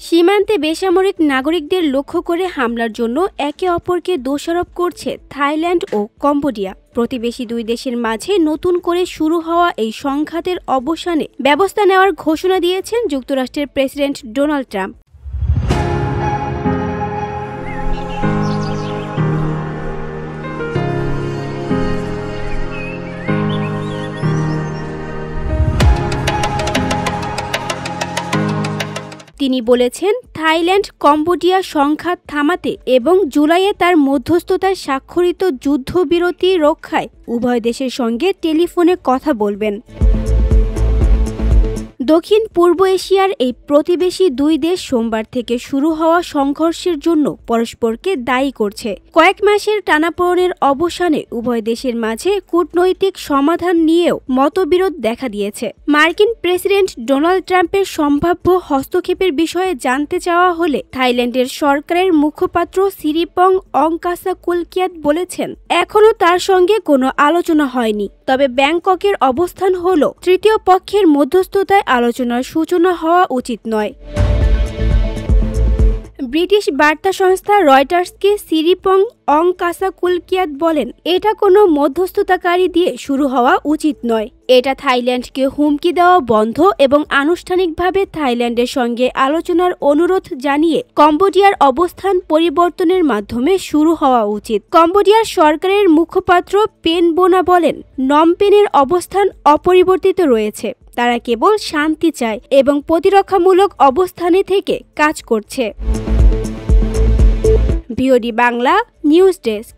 সীমান্তে বেসামরিক নাগরিকদের লক্ষ্য করে হামলার জন্য একে অপরকে দোষারোপ করছে থাইল্যান্ড ও কম্বোডিয়া। প্রতিবেশী দুই দেশের মাঝে নতুন করে শুরু হওয়া এই সংঘাতের অবসানে ব্যবস্থা নেওয়ার ঘোষণা দিয়েছেন যুক্তরাষ্ট্রের প্রেসিডেন্ট ডোনাল্ড ট্রাম্প। তিনি বলেছেন, থাইল্যান্ড কম্বোডিয়া সংঘাত থামাতে এবং জুলাইয়ে তার মধ্যস্থতায় স্বাক্ষরিত যুদ্ধবিরতি রক্ষায় উভয় দেশের সঙ্গে টেলিফোনে কথা বলবেন। দক্ষিণ পূর্ব এশিয়ার এই প্রতিবেশী দুই দেশ সোমবার থেকে শুরু হওয়া সংঘর্ষের জন্য পরস্পরকে দায়ী করছে। কয়েক মাসের টানাপোড়েনের অবসানে উভয় দেশের মাঝে কূটনৈতিক সমাধান নিয়েও মতবিরোধ দেখা দিয়েছে। মার্কিন প্রেসিডেন্ট ডোনাল্ড ট্রাম্পের সম্ভাব্য হস্তক্ষেপের বিষয়ে জানতে চাওয়া হলে থাইল্যান্ডের সরকারের মুখপাত্র সিরিপং অংকাসাকুলকিয়াত বলেছেন, এখনও তার সঙ্গে কোনো আলোচনা হয়নি, তবে ব্যাংককের অবস্থান হল তৃতীয় পক্ষের মধ্যস্থতায় আলোচনার সূচনা হওয়া উচিত নয়। ব্রিটিশ বার্তা সংস্থা রয়টার্সকে সিরিপং অংকাসাকুলকিয়াত বলেন, এটা কোনো মধ্যস্থতাকারী দিয়ে শুরু হওয়া উচিত নয়। এটা থাইল্যান্ডকে হুমকি দেওয়া বন্ধ এবং আনুষ্ঠানিকভাবে থাইল্যান্ডের সঙ্গে আলোচনার অনুরোধ জানিয়ে কম্বোডিয়ার অবস্থান পরিবর্তনের মাধ্যমে শুরু হওয়া উচিত। কম্বোডিয়ার সরকারের মুখপাত্র পেন বোনা বলেন, নমপেনের অবস্থান অপরিবর্তিত রয়েছে। তারা কেবল শান্তি চায় এবং প্রতিরক্ষামূলক অবস্থানে থেকে কাজ করছে। VOD Bangla news desk.